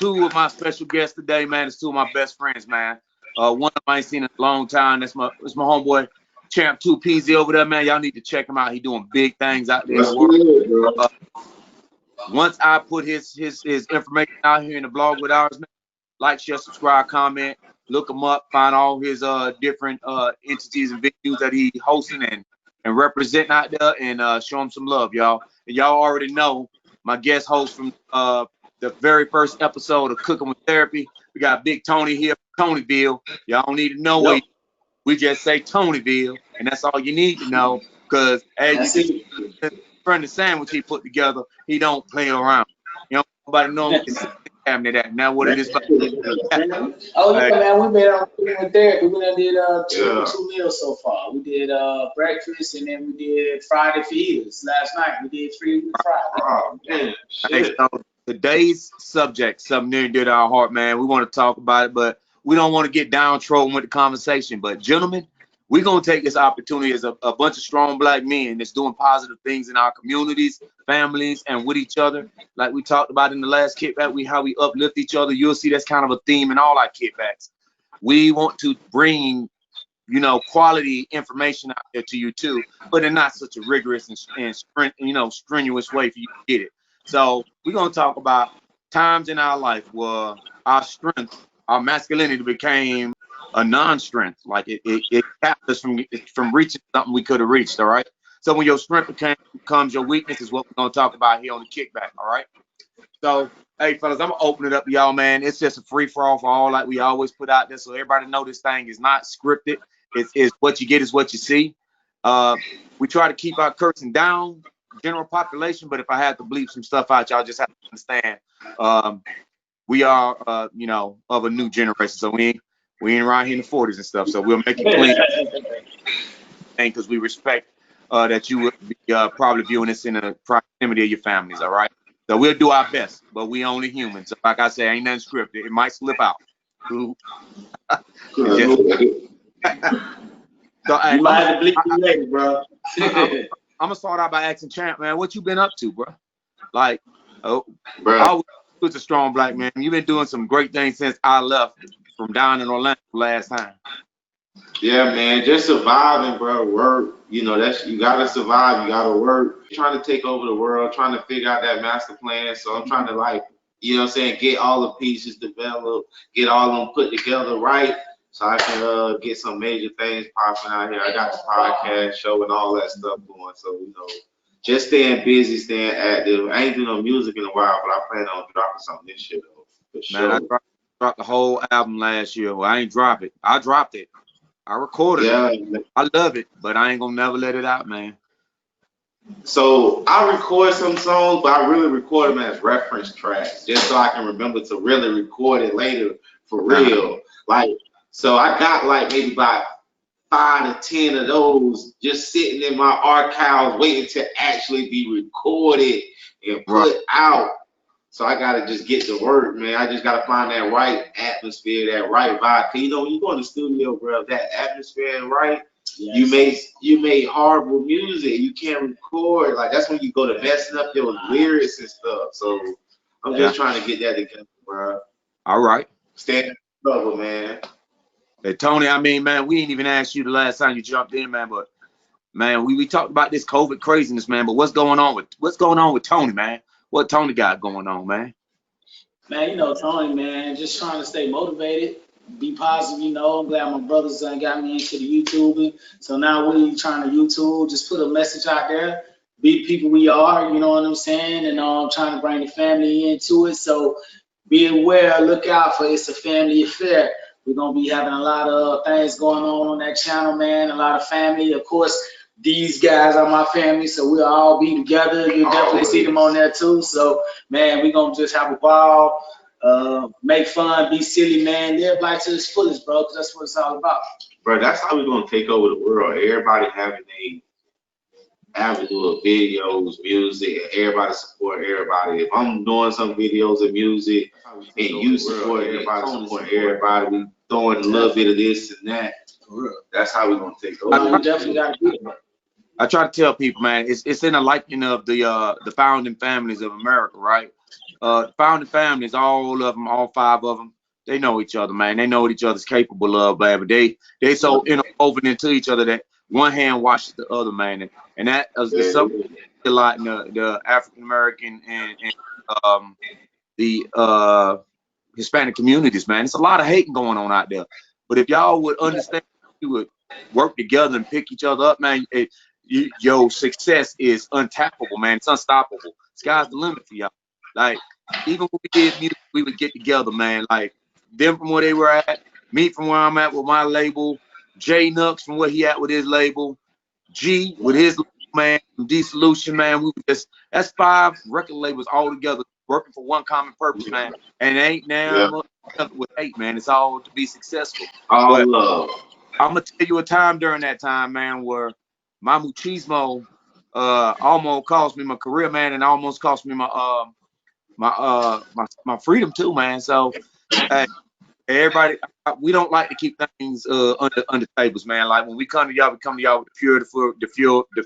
two of my special guests today, man. It's two of my best friends, man. One of them I ain't seen in a long time. It's my homeboy, Champ 2 PZ over there, man. Y'all need to check him out. He doing big things out there in the world. Once I put his information out here in the blog with ours, man, like, share, subscribe, comment, look him up, find all his different entities and venues that he hosting and representing out there, and show him some love, y'all. And y'all already know my guest host from the very first episode of Cooking with Therapy. We got Big Tony here from Tonyville. Y'all don't need to know what we just say Tonyville, and that's all you need to know. Because as you see, the sandwich he put together, he don't play around. You know, nobody knows it's cabinet that. Now what it is like. Oh yeah, man, we been on Cooking with Therapy. We done did two meals so far. We did breakfast, and then we did Friday fajitas last night. We did free Friday. Oh man, hey, so today's subject, something near and dear to our heart, man. We want to talk about it, but we don't want to get downtrodden with the conversation. But gentlemen, we're going to take this opportunity as a bunch of strong black men that's doing positive things in our communities, families, and with each other. Like we talked about in the last kickback, how we uplift each other. You'll see that's kind of a theme in all our kickbacks. We want to bring, quality information out there to you too, but in not such a rigorous and strenuous way for you to get it. So we're going to talk about times in our life where our strength, our masculinity became a non-strength, like it kept us from reaching something we could have reached. All right. So when your strength becomes your weakness is what we're gonna talk about here on the kickback. All right. So hey fellas, I'm gonna open it up to y'all, man. It's just a free for all like we always put out there, so everybody know this thing is not scripted. It's what you get is what you see. We try to keep our cursing down, general population, but if I had to bleep some stuff out, y'all just have to understand. We are of a new generation, so we ain't around here in the 40s and stuff, so we'll make it clean. Because we respect that you would be probably viewing this in the proximity of your families, all right? So we'll do our best, but we only human. So like I said, ain't nothing scripted. It might slip out. So you might have to bleep you later, bro. I'm gonna start out by asking Champ, man, what you been up to, bro? Like, bro, I was a strong black man. You've been doing some great things since I left from down in Orlando last time. Yeah, man, just surviving, bro. Work, you gotta survive. You gotta work. Trying to take over the world, trying to figure out that master plan. So I'm trying to get all the pieces developed, get all of them put together right, so I can get some major things popping out here. I got the podcast show and all that stuff going. So just staying busy, staying active. I ain't doing no music in a while, but I plan on dropping something this year though. For sure. Man, I dropped the whole album last year. Well, I ain't dropped it. I dropped it. I recorded it. I love it, but I ain't gonna never let it out, man. So I record some songs, but I really record them as reference tracks, just so I can remember to really record it later for real. So I got maybe about 5 to 10 of those just sitting in my archives, waiting to actually be recorded and put out. So I gotta just get to work, man. I just gotta find that right atmosphere, that right vibe. Cause when you go in the studio, bro, that atmosphere ain't right. Yes. You made horrible music. You can't record. That's when you go to messing up your lyrics and stuff. So I'm just trying to get that together, bro. All right. Stand in trouble, man. Hey, Tony, I mean, man, we ain't even asked you the last time you jumped in, man, but man, we talked about this COVID craziness, man. But what's going on with Tony, man? What Tony got going on, man? Man, Tony, man, just trying to stay motivated, be positive, I'm glad my brothers got me into the YouTubing. So now we trying to YouTube, just put a message out there, be the people we are, you know what I'm saying? And trying to bring the family into it. So be aware, look out for it's a family affair. We're going to be having a lot of things going on that channel, man, a lot of family. Of course, these guys are my family, so we'll all be together. You'll definitely see them on there too. So, man, we're going to just have a ball, make fun, be silly, man. Live life to its fullest, bro, because that's what it's all about. Bro, that's how we're going to take over the world. Everybody having a avenue of videos, music, and everybody support everybody. If I'm doing some videos of music and you support everybody, we throwing a little bit of this and that. That's how we're going to take over. You definitely got to do it. I try to tell people, man, it's in the liking of the founding families of America, right? founding families, all of them, all 5 of them, they know each other, man. They know what each other's capable of, man. But they so interwoven into each other that one hand washes the other, man. And that is something a lot in the African American and the Hispanic communities, man. It's a lot of hating going on out there. But if y'all would understand, you would work together and pick each other up, man. Your success is untappable, man. It's unstoppable. Sky's the limit for y'all. Like, even when we did music, we would get together, man. Like, them from where they were at, me from where I'm at with my label, Jay Nux from where he at with his label, G with his label, man, from D Solution, man. We were just, that's 5 record labels all together working for one common purpose, man. And it ain't now with hate, man. It's all to be successful. All but love. I'm gonna tell you a time during that time, man, where my machismo almost cost me my career, man, and almost cost me my freedom too, man. So everybody, we don't like to keep things under tables, man. Like when we come to y'all with the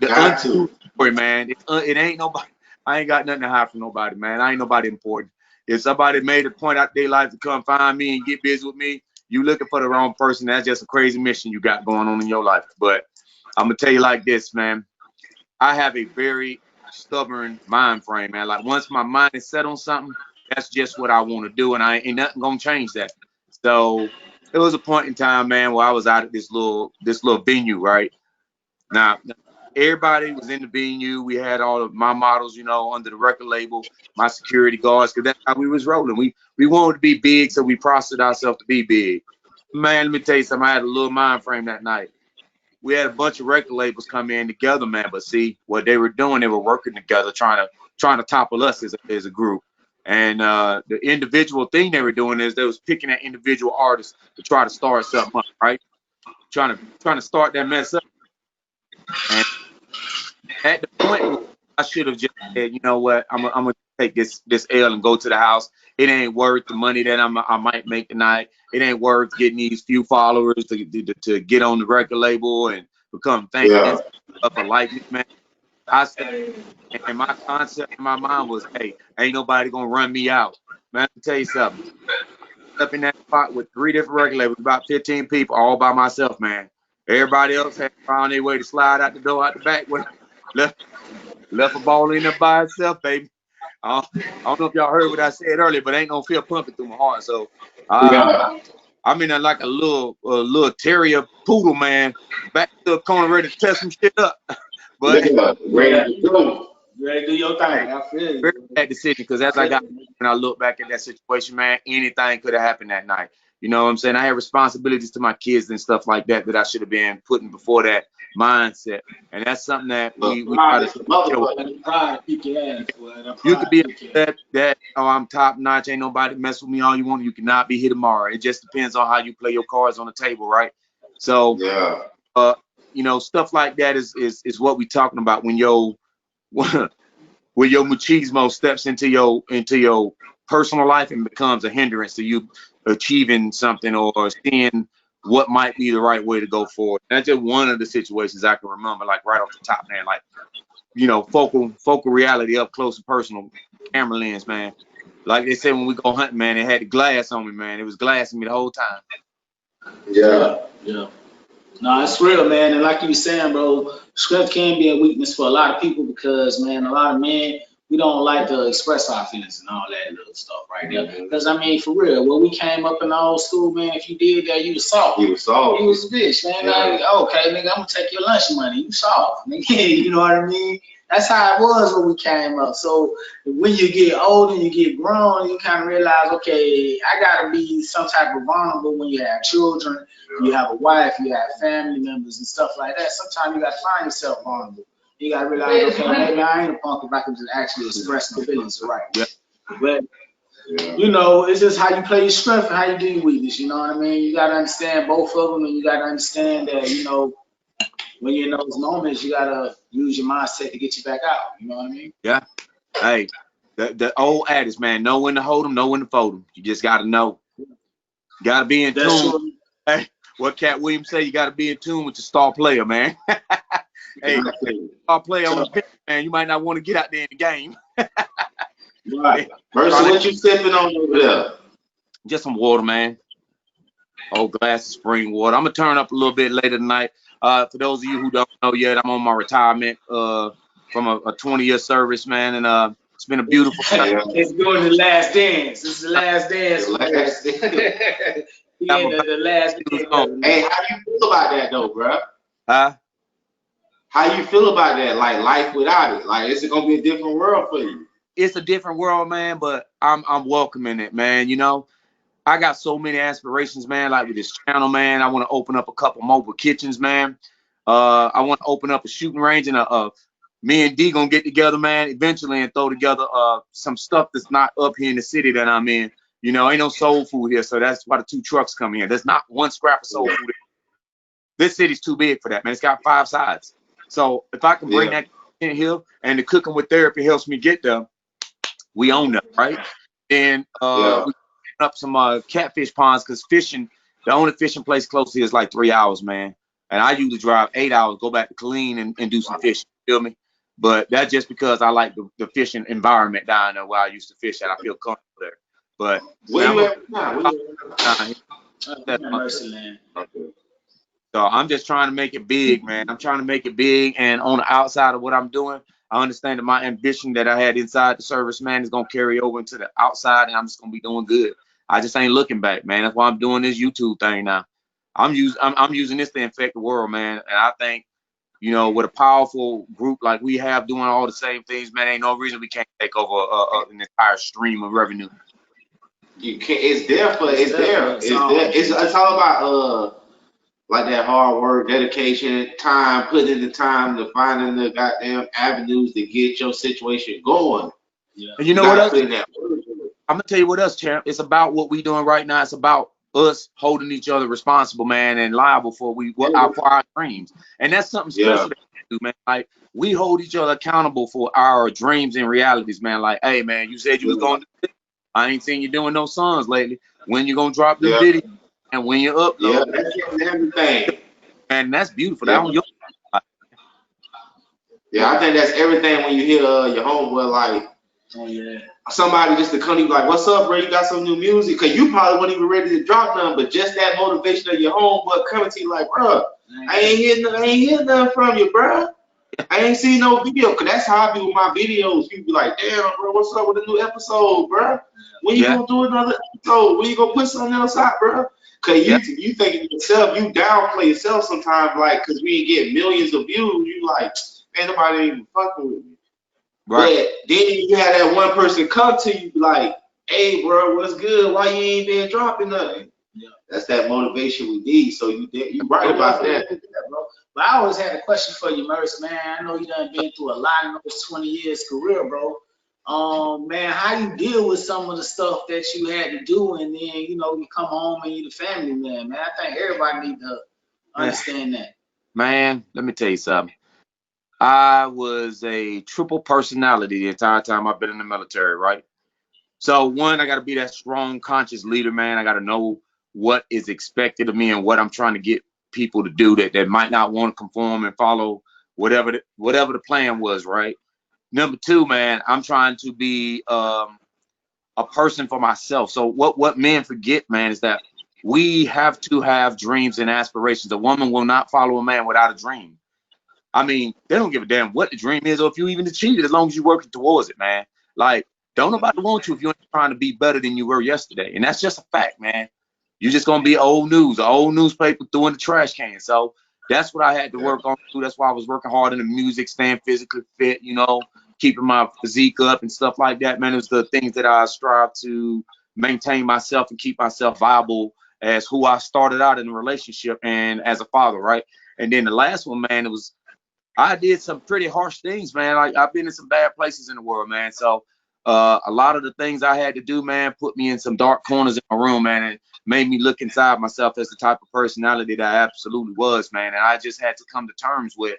Got to. story, man. It ain't nobody. I ain't got nothing to hide from nobody, man. I ain't nobody important. If somebody made a point out their life to come find me and get busy with me, you looking for the wrong person. That's just a crazy mission you got going on in your life. But I'm gonna tell you like this, man. I have a very stubborn mind frame, man. Like once my mind is set on something, that's just what I want to do, and I ain't nothing gonna change that. So it was a point in time, man, where I was out at this little venue, right? Now everybody was in the venue. We had all of my models, under the record label, my security guards, because that's how we was rolling. We wanted to be big, so we prostituted ourselves to be big. Man, let me tell you something. I had a little mind frame that night. We had a bunch of record labels come in together, man. But see, what they were doing, they were working together, trying to topple us as a group. And the individual thing they were doing is they was picking at individual artists to try to start something up, right? Trying to start that mess up. And at the point where I should have just said, you know what, I'm gonna take this L and go to the house. It ain't worth the money that I might make tonight. It ain't worth getting these few followers to get on the record label and become famous of a likeness, man. I said, and my concept in my mind was, hey, ain't nobody gonna run me out, man. Let me tell you something. Up in that spot with 3 different record labels, about 15 people, all by myself, man. Everybody else had found their way to slide out the door, out the back way. Left a ball in there by itself, baby. I don't know if y'all heard what I said earlier, but ain't no feel pumping through my heart. So I'm in there like a little terrier poodle, man, back to the corner ready to test some shit up. But ready to do your thing. I feel you. Very bad decision, because as I got when I look back at that situation, man, anything could have happened that night. You know what I'm saying? I had responsibilities to my kids and stuff like that I should have been putting before that mindset. And that's something that we try to pride kick your ass, boy. You could be upset that, oh, I'm top notch, ain't nobody mess with me all you want. You cannot be here tomorrow. It just depends on how you play your cards on the table, right? So stuff like that is what we talking about when when your machismo steps into your personal life and becomes a hindrance to you achieving something or seeing what might be the right way to go forward. And that's just one of the situations I can remember, like right off the top, man. Like, focal reality up close and personal, camera lens, man. Like they said when we go hunting, man, it had the glass on me, man. It was glassing me the whole time. Yeah. No, it's real, man. And like you were saying, bro, strength can be a weakness for a lot of people because, man, a lot of men, we don't like to express our feelings and all that little stuff right there. Because, I mean, for real, when we came up in the old school, man, if you did that, you was soft. You was soft. You was a bitch, man. Like, okay, nigga, I'm going to take your lunch money. You soft, nigga. You know what I mean? That's how it was when we came up. So when you get older and you get grown, you kind of realize, okay, I got to be some type of vulnerable when you have children, you have a wife, you have family members and stuff like that. Sometimes you got to find yourself vulnerable. You got to realize, okay, maybe I ain't a punk if I can just actually express my feelings right. Yeah. But, it's just how you play your strength and how you do your weakness. You know what I mean? You got to understand both of them, and you got to understand that, when you're in those moments, you gotta use your mindset to get you back out. You know what I mean? Yeah. Hey, the old adage, man, know when to hold them, know when to fold them. You just gotta know. Gotta be in tune. Hey, what Cat Williams say? You gotta be in tune with your star player, man. Hey, star player on the pitch, man. You might not want to get out there in the game. Right. Mercy, what you sipping on over there? Just some water, man. Old glass of spring water. I'm gonna turn up a little bit later tonight. For those of you who don't know yet, I'm on my retirement from a 20-year service, man, and it's been a beautiful time. Yeah. It's doing the last dance. It's the last dance. The last He I'm ain't about the last to dance. on. Hey, how you feel about that though, bro? Huh? How you feel about that? Like life without it? Like, is it gonna be a different world for you? It's a different world, man, but I'm welcoming it, man. You know, I got so many aspirations, man. Like with this channel, man, I want to open up a couple mobile kitchens, man. I want to open up a shooting range, and me and D gonna get together, man, eventually and throw together some stuff that's not up here in the city that I'm in. You know, ain't no soul food here, so that's why the 2 trucks come here. There's not one scrap of soul Yeah. food. This city's too big for that, man. It's got 5 sides. So if I can bring Yeah. that in here and the cooking with therapy helps me get there, we own them, right? And Yeah. we put up some catfish ponds because fishing, the only fishing place close here is like 3 hours, man. And I usually drive 8 hours, go back to Killeen and do some fishing. Feel me? But that's just because I like the fishing environment down there where I used to fish at. I feel comfortable there. But Where man, you I'm at now? Where a you down here. That's my- Mercy land. at? Okay. So I'm just trying to make it big, man. I'm trying to make it big, and on the outside of what I'm doing, I understand that my ambition that I had inside the service, man, is gonna carry over into the outside, and I'm just gonna be doing good. I just ain't looking back, man. That's why I'm doing this YouTube thing now. I'm using this to infect the world, man. And I think, you know, with a powerful group like we have doing all the same things, man, ain't no reason we can't take over an entire stream of revenue. You can't. It's there for. It's It's there there. for It's its own. there. It's all about like that hard work, dedication, time, putting in the time to finding the goddamn avenues to get your situation going. Yeah. And you You know what gotta else? put in that work. I'm gonna tell you what else, champ. It's about what we doing right now. It's about us holding each other responsible, man, and liable for for our dreams. And that's something Yeah. special that we do, man. Like we hold each other accountable for our dreams and realities, man. Like, hey, man, you said you was Yeah. gonna do this. I ain't seen you doing no songs lately. When you gonna drop them Yeah. videos and when you Yeah. upload? That's everything. And that's beautiful. That Yeah. on your Yeah. I think that's everything when you hear your homeboy like Oh yeah. somebody just to come to you like, "What's up, bro? You got some new music?" Cause you probably weren't even ready to drop none, but just that motivation of your homeboy coming to you like, "Bro, I ain't hear nothing from you, bro. I ain't seen no video." Cause that's how I be with my videos. You be like, "Damn, bro, what's up with the new episode, bro? When you yeah, gonna do another episode? When you gonna put something else out, bro?" Cause yeah, you thinking to yourself, you downplay yourself sometimes, like, cause we get millions of views. You like, man, nobody ain't even fucking with me. right. But then you had that one person come to you like, "Hey, bro, what's good? Why you ain't been dropping nothing?" Yeah. That's that motivation we need. So you right about that. Bro. But I always had a question for you, Merce, man. I know you done been through a lot in those 20 years career, bro. Man, how you deal with some of the stuff that you had to do, and then you come home and you the family man, man. I think everybody need to understand that. Man, let me tell you something. I was a triple personality the entire time I've been in the military, right? So one, I got to be that strong, conscious leader, man. I got to know what is expected of me and what I'm trying to get people to do that might not want to conform and follow whatever the plan was, right? Number two, man, I'm trying to be a person for myself. So what men forget, man, is that we have to have dreams and aspirations. A woman will not follow a man without a dream. I mean, they don't give a damn what the dream is or if you even achieve it as long as you're working towards it, man. Like, don't nobody want you if you ain't trying to be better than you were yesterday. And that's just a fact, man. You're just gonna be old news, an old newspaper threw in the trash can. So that's what I had to Yeah. work on too. That's why I was working hard in the music, staying physically fit, keeping my physique up and stuff like that, man. It was the things that I strive to maintain myself and keep myself viable as who I started out in a relationship and as a father, right? And then the last one, man, it was I did some pretty harsh things, man. Like I've been in some bad places in the world, man. So a lot of the things I had to do, man, put me in some dark corners in my room, man, and made me look inside myself as the type of personality that I absolutely was, man. And I just had to come to terms with,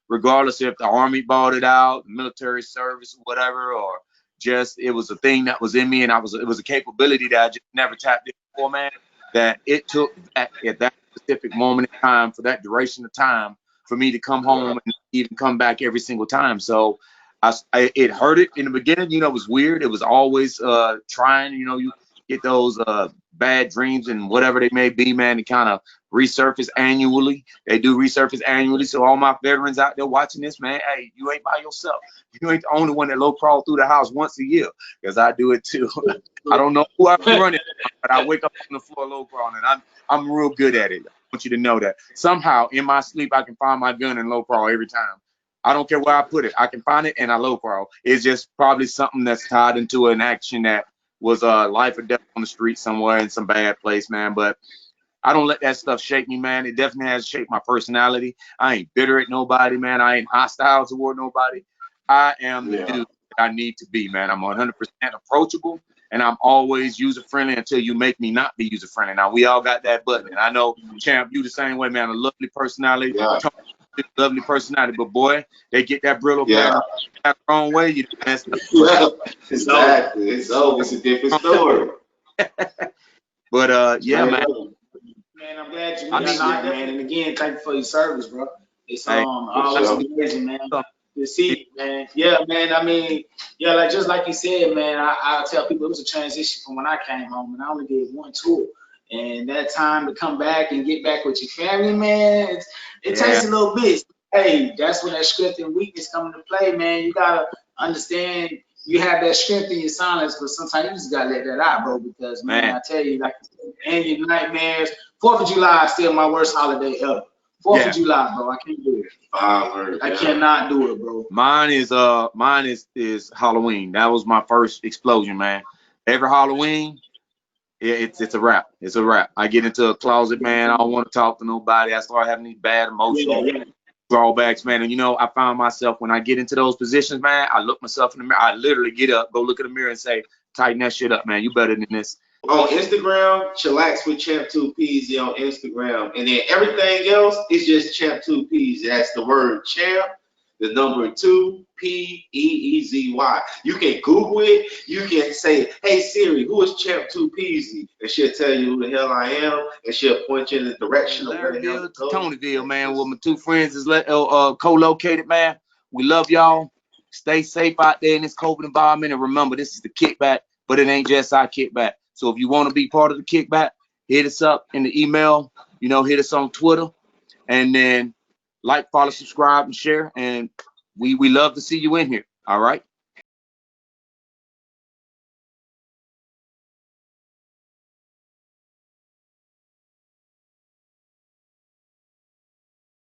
regardless if the army bought it out, the military service, whatever, or just it was a thing that was in me, and it was a capability that I just never tapped into before, man. That it took that at that specific moment in time for that duration of time for me to come home and even come back every single time. So it hurted in the beginning. You know, it was weird. It was always trying. You know, you get those bad dreams and whatever they may be, man. They kind of resurface annually. They do resurface annually. So all my veterans out there watching this, man, hey, you ain't by yourself. You ain't the only one that low crawl through the house once a year, because I do it too. I don't know who I'm running, but I wake up on the floor low crawling, and I'm real good at it. I want you to know that. Somehow in my sleep I can find my gun and low crawl every time. I don't care where I put it. I can find it and I low crawl. It's just probably something that's tied into an action that was life or death on the street somewhere in some bad place, man. But I don't let that stuff shake me, man. It definitely has shaped my personality. I ain't bitter at nobody, man. I ain't hostile toward nobody. I am the Yeah. dude that I need to be, man. I'm 100% approachable, and I'm always user friendly until you make me not be user friendly. Now we all got that button, and I know Champ, you the same way, man. A lovely personality, Yeah. lovely personality, but boy, they get that Brillo pad Yeah. the wrong way, you messed up. Yeah. Exactly. It's over. It's a different story. But yeah, Straight man. up. Man, I'm glad you I mean, mentioned I that, man. definitely, And again, thank you for your service, bro. It's hey, For always sure. amazing, man. something. To see you, man. Yeah, man. I mean, yeah, like just like you said, man. I tell people it was a transition from when I came home, and I only did one tour. And that time to come back and get back with your family, man, it Yeah, takes a little bit. Hey, that's when that strength and weakness come into play, man. You gotta understand you have that strength in your silence, but sometimes you just gotta let that out, bro. Because man, man. I tell you, like, and your nightmares. Fourth of July is still my worst holiday ever. Fourth of Yeah. July, bro. I can't do it. Five. I Yeah. cannot do it, bro. Mine is Halloween. That was my first explosion, man. Every Halloween, it's a wrap. It's a wrap. I get into a closet, man. I don't want to talk to nobody. I start having these bad Yeah, emotional yeah. drawbacks, man. And you know, I found myself when I get into those positions, man, I look myself in the mirror. I literally get up, go look in the mirror and say, tighten that shit up, man. You better than this. On Instagram, chillax with Champ 2 Peasy on Instagram. And then everything else is just Champ 2 Peasy. That's the word champ, the number 2, Peezy. You can Google it. You can say, hey Siri, who is Champ 2 Peasy? And she'll tell you who the hell I am. And she'll point you in the From direction of where the hell to Larryville to go. Tonyville, And man, where just, my two friends is co-located, man. We love y'all. Stay safe out there in this COVID environment. And remember, this is the kickback, but it ain't just our kickback. So if you want to be part of the kickback, hit us up in the email, you know, hit us on Twitter, and then like, follow, subscribe, and share. And we love to see you in here. All right.